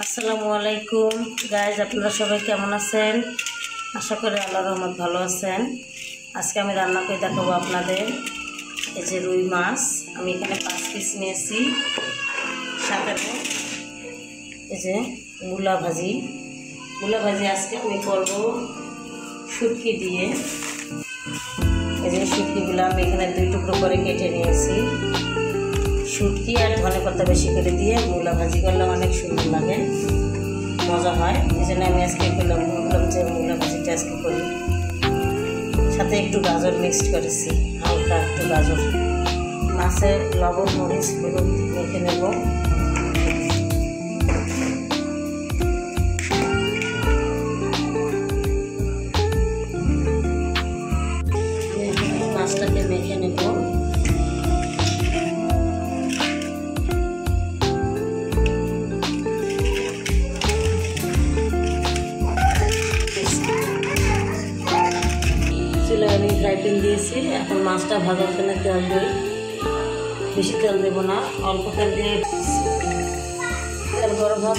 আসসালামু আলাইকুম গাইজ, আপনারা সবাই কেমন আছেন? আশা করি আল্লাহর রহমত ভালো আছেন। আজকে আমি রান্না করে দেখাবো আপনাদের এই যে রুই মাছ। আমি এখানে 5 পিস নিয়েছি, সাথে এই যে মূলা ভাজি আজকে আমি করব শুটকি দিয়ে। এই যে শুটকিগুলো আমি এখানে 2 টুকরো করে কেটে নিয়েছি। শুটকি আর ধনেপাতা বেশি করে দিয়ে মূলা ভাজি করলে অনেক সুন্দর লাগে, মজা হয়। এই জন্য আমি আজকে বললাম যে মূলা ভাজিটা আজকে করি। সাথে একটু গাজর মিক্সড করেছি, হালকা একটু গাজর। মাছের লবণ মরিচ হলুদ মেখে নেব। মাছটাকে মেখে নেব। আমি ফ্রাই প্যান দিয়েছি, এখন মাছটা ভাজার জন্য তেল দিই। বেশি তেল দেবো না, অল্প তেল দিয়ে তেল গরম ভাত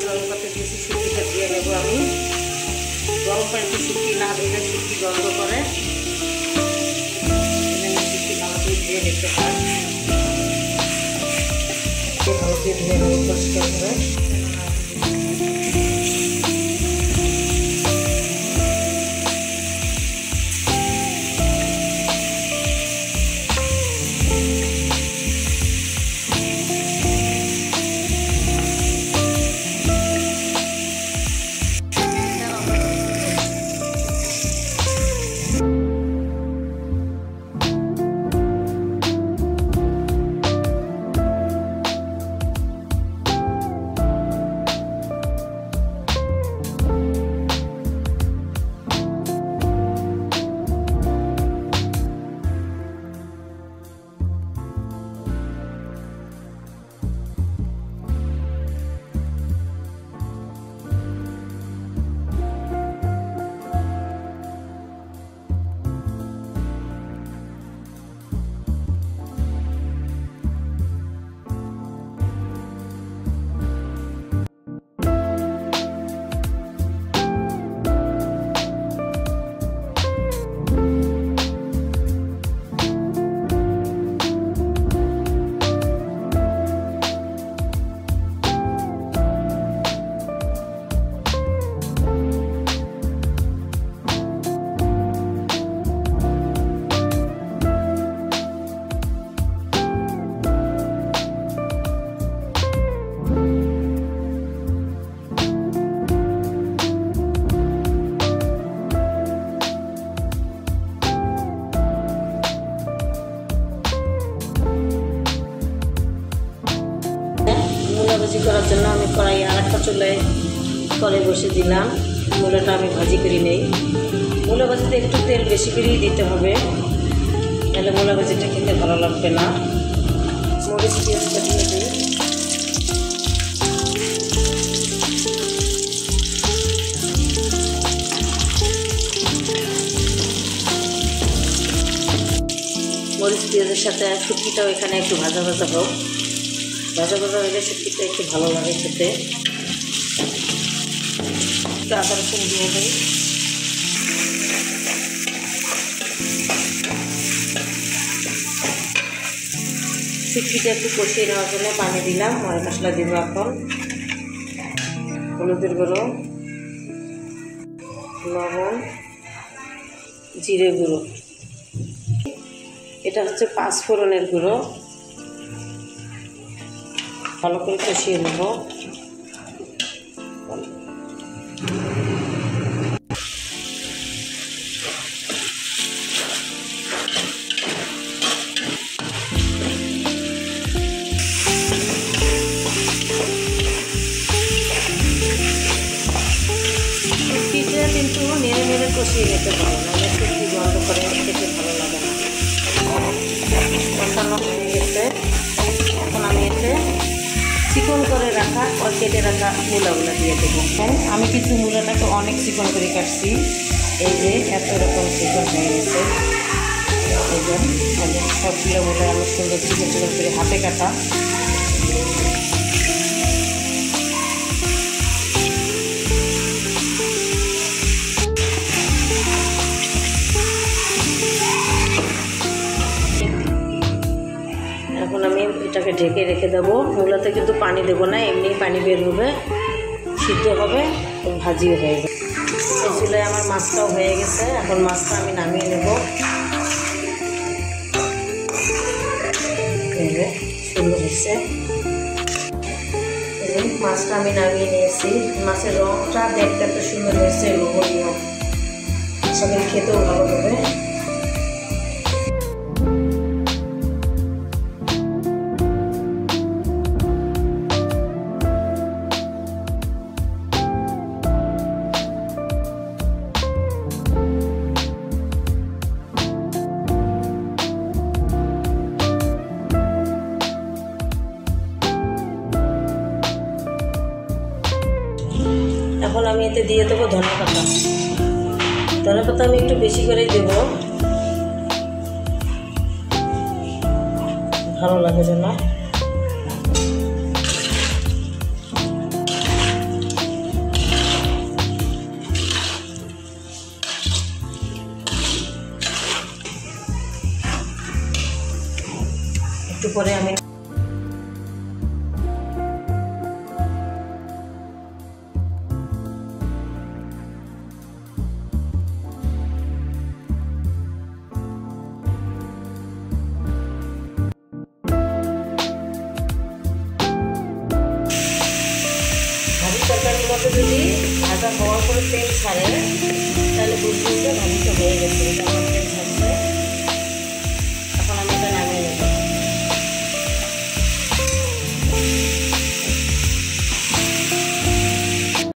গরম পাতে দিয়েছি। শুটকিটা দিয়ে নেবো আমি। গরম পানিতে শুটকি না দিলে শুটকি গন্ধ করে, শুটকি ভালো করে ধুয়ে নিতে হয়। ভালো করে ধুয়ে নেবো পরিষ্কার করে। ভাজি করার জন্য আমি কড়াই আরেকটা চুলায় কড়াই বসে দিলাম। মূলাটা আমি ভাজি করে নেই। মূলা ভাজিতে একটু তেল বেশি করেই দিতে হবে, তাহলে মূলা ভাজিটা খেতে ভালো লাগবে না। মরিচ পেঁয়াজটা দিয়ে দিই। মরিচ পেঁয়াজের সাথে শুটকিটাও এখানে একটু ভাজা ভাজা হোক। ভাজা ভাজা হলে শুটকিটা একটু ভালো লাগে খেতে। আদা রসুন দিয়ে দিই। শুটকিটা একটু কষিয়ে নেওয়ার জন্য পানি দিলাম। মশলা মশলা দিব এখন। হলুদের গুঁড়ো, লবণ, জিরে গুঁড়ো, এটা হচ্ছে 5 ফোড়নের গুঁড়ো। ভালো করে কষিয়ে নেব। শুটকিটা কিন্তু নেড়ে নেড়ে কষিয়ে নিতে হবে, নাহলে শুটকি গন্ধ করে, খেতে ভালো লাগে না। কষানো হয়ে গেছে, এখন আমি এতে চিকন করে রাখা আর কেটে রাখা মূলাগুলো দিয়ে দেবো। আমি কিন্তু মূলাটাকে অনেক চিকন করে কাটছি। এই যে এত রকম চিকন হয়ে গেছে। এই করবেন। সবগুলো বলে আমি সুন্দর চিকন চিকন করে হাতে কাটা। এখন আমি এটাকে ঢেকে রেখে দেবো। মূলাতে কিন্তু পানি দেবো না, এমনি পানি বের হবে, সিদ্ধ হবে, ভাজিও হয়ে যাবে। এই চুলায় আমার মাছটাও হয়ে গেছে। এখন মাছটা আমি নামিয়ে নেব। সুন্দর হয়েছে। মাছটা আমি নামিয়ে নিয়েছি। মাছের রঙটা দেখতে এত সুন্দর হয়েছে, লোভনীয়, সবাই খেতেও ভালো হবে। এখন আমি এতে দিয়ে দেবো ধনেপাতা। ধনেপাতা আমি একটু বেশি করেই দেব, ভালো লাগে যেন। একটু পরে আমি তরকারির মধ্যে যদি ভাজা হওয়ার পরে তেল ছাড়ে, তাহলে বুঝবেন যে ভাজিটা হয়ে গেছে।